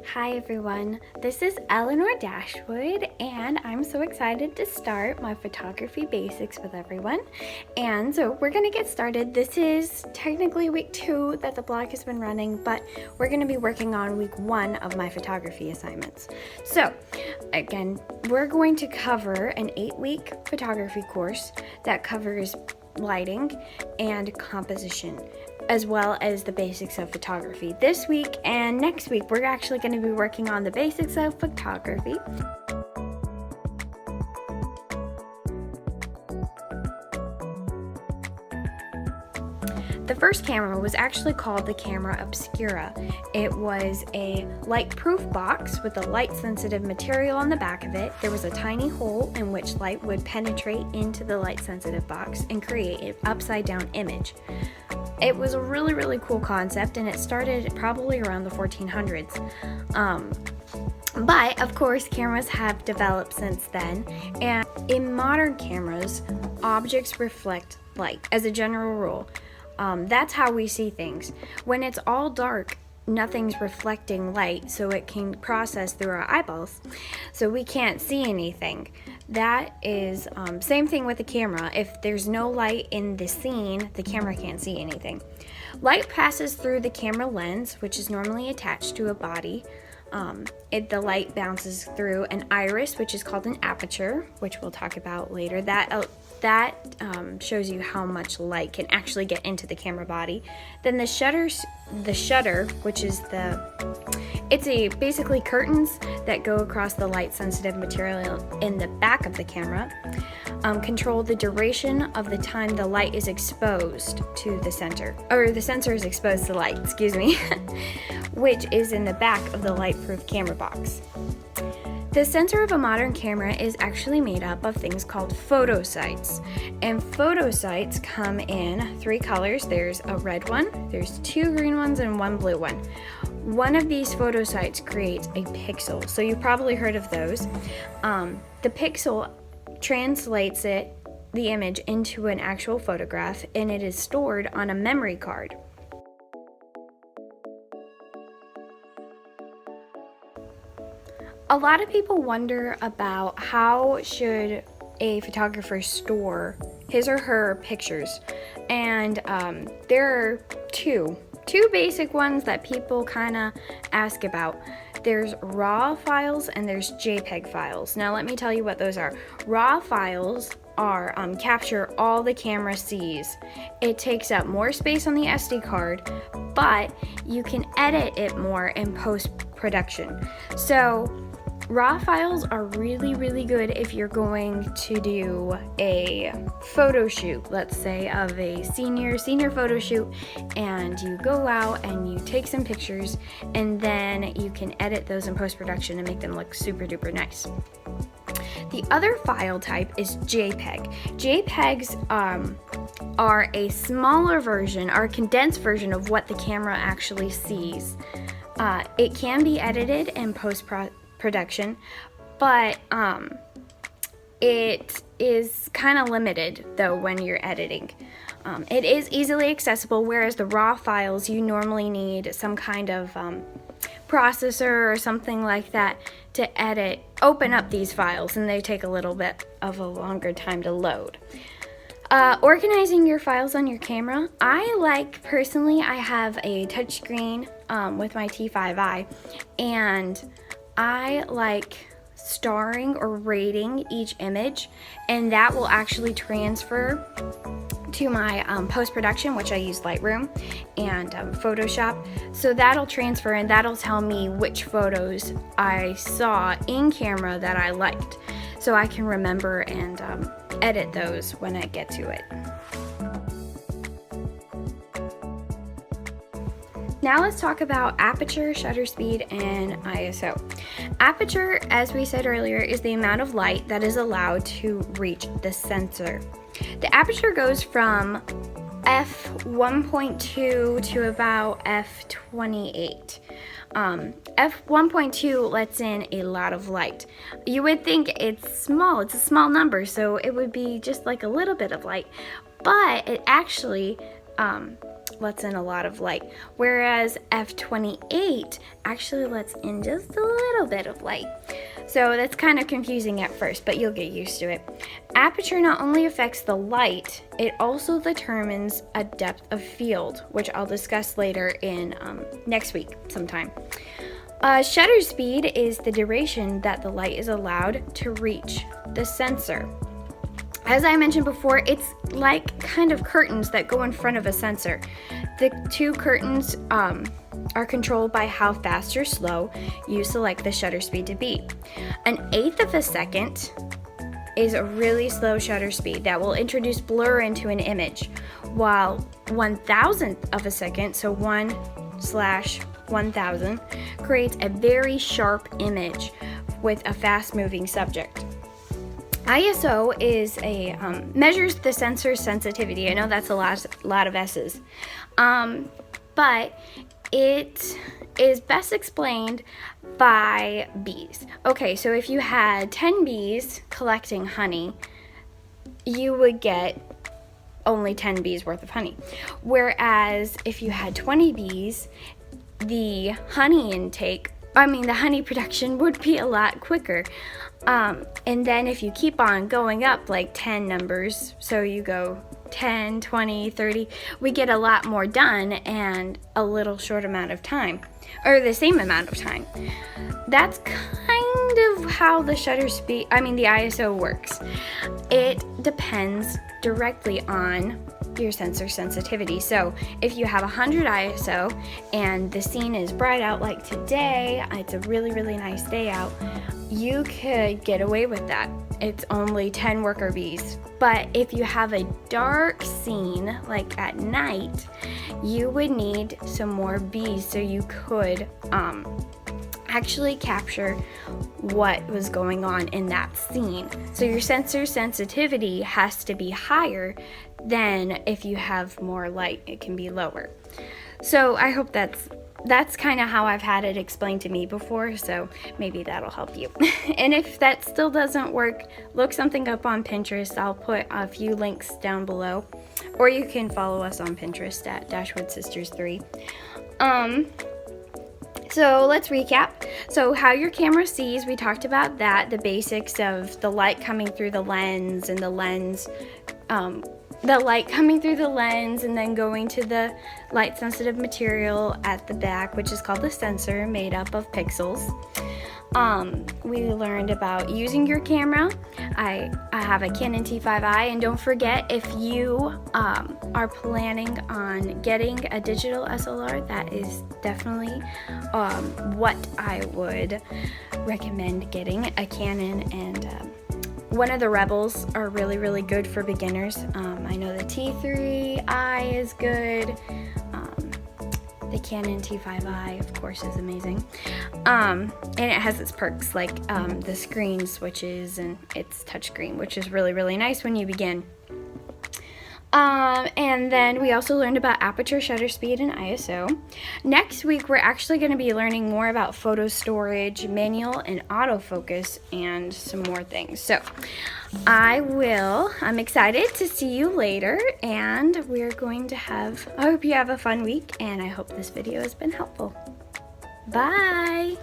Hi everyone, this is Eleanor Dashwood and I'm so excited to start my photography basics with everyone. And so we're going to get started. This is technically week 2 that the blog has been running, but we're going to be working on week 1 of my photography assignments. So again, we're going to cover an 8-week photography course that covers lighting and composition, as well as the basics of photography. This week and next week, we're actually going to be working on the basics of photography. The first camera was actually called the Camera Obscura. It was a light-proof box with a light-sensitive material on the back of it. There was a tiny hole in which light would penetrate into the light-sensitive box and create an upside-down image. It was a really cool concept, and it started probably around the 1400s. But of course, cameras have developed since then, and in modern cameras, objects reflect light as a general rule. That's how we see things. When it's all dark, nothing's reflecting light, so it can process through our eyeballs, so we can't see anything. That is same thing with the camera. If there's no light in the scene, the camera can't see anything. Light passes through the camera lens, which is normally attached to a body. The light bounces through an iris, which is called an aperture, which we'll talk about later. That shows you how much light can actually get into the camera body. Then the shutter, which is basically curtains that go across the light-sensitive material in the back of the camera, control the duration of the time the light is exposed to the sensor, or the sensor is exposed to light, which is in the back of the light-proof camera box. The sensor of a modern camera is actually made up of things called photosites. And photosites come in 3 colors. There's a red one, there's 2 green ones, and 1 blue one. One of these photosites creates a pixel. So you've probably heard of those. The pixel translates the image into an actual photograph, and it is stored on a memory card. A lot of people wonder about how should a photographer store his or her pictures, and there are two basic ones that people kind of ask about. There's RAW files and there's JPEG files. Now let me tell you what those are. RAW files are capture all the camera sees. It takes up more space on the SD card, but you can edit it more in post-production. So RAW files are really good if you're going to do a photo shoot, let's say of a senior photo shoot, and you go out and you take some pictures, and then you can edit those in post-production and make them look super duper nice. The other file type is JPEG. JPEGs are a smaller version, or a condensed version of what the camera actually sees. It can be edited in post-production, but it is kind of limited though when you're editing. It is easily accessible, whereas the RAW files, you normally need some kind of processor or something like that to open up these files, and they take a little bit of a longer time to load. Organizing your files on your camera. Personally, I have a touchscreen with my T5i, and I like starring or rating each image, and that will actually transfer to my post-production, which I use Lightroom and Photoshop. So that'll transfer, and that'll tell me which photos I saw in camera that I liked, so I can remember and edit those when I get to it. Now let's talk about aperture, shutter speed, and ISO. Aperture, as we said earlier, is the amount of light that is allowed to reach the sensor. The aperture goes from f1.2 to about f28. f1.2 lets in a lot of light. You would think it's small, it's a small number, so it would be just like a little bit of light, but it actually lets in a lot of light, whereas f/28 actually lets in just a little bit of light. So that's kind of confusing at first, but you'll get used to it. Aperture not only affects the light, it also determines a depth of field, which I'll discuss later in next week sometime. Shutter speed is the duration that the light is allowed to reach the sensor. As I mentioned before, it's like kind of curtains that go in front of a sensor. The two curtains are controlled by how fast or slow you select the shutter speed to be. 1/8 of a second is a really slow shutter speed that will introduce blur into an image, while 1/1000th of a second, so 1/1000, creates a very sharp image with a fast-moving subject. ISO is measures the sensor's sensitivity. I know that's a lot of S's, but it is best explained by bees. Okay, so if you had 10 bees collecting honey, you would get only 10 bees worth of honey. Whereas if you had 20 bees, the honey production would be a lot quicker. And then if you keep on going up like 10 numbers, so you go 10, 20, 30, we get a lot more done and a little short amount of time, or the same amount of time. That's kind of how the the ISO works. It depends directly on your sensor sensitivity. So if you have 100 ISO and the scene is bright out like today, it's a really, really nice day out, you could get away with that. It's only 10 worker bees. But if you have a dark scene, like at night, you would need some more bees so you could actually capture what was going on in that scene. So your sensor sensitivity has to be higher than if you have more light, it can be lower. So I hope that's kind of how I've had it explained to me before, so maybe that'll help you. And if that still doesn't work, look something up on Pinterest. I'll put a few links down below, or you can follow us on Pinterest at Dashwood Sisters 3. So let's recap. So how your camera sees, we talked about that, the basics of the light coming through the lens and the light coming through the lens and then going to the light sensitive material at the back, which is called the sensor, made up of pixels. We learned about using your camera. I have a Canon T5i, and don't forget, if you are planning on getting a digital SLR, that is definitely what I would recommend getting, a Canon, and one of the Rebels are really, really good for beginners. I know the T3i is good. The Canon T5i, of course, is amazing. And it has its perks, like the screen switches and its touchscreen, which is really, really nice when you begin. And then we also learned about aperture, shutter speed, and ISO. Next week, we're actually going to be learning more about photo storage, manual, and autofocus, and some more things. So I'm excited to see you later, and I hope you have a fun week, and I hope this video has been helpful. Bye!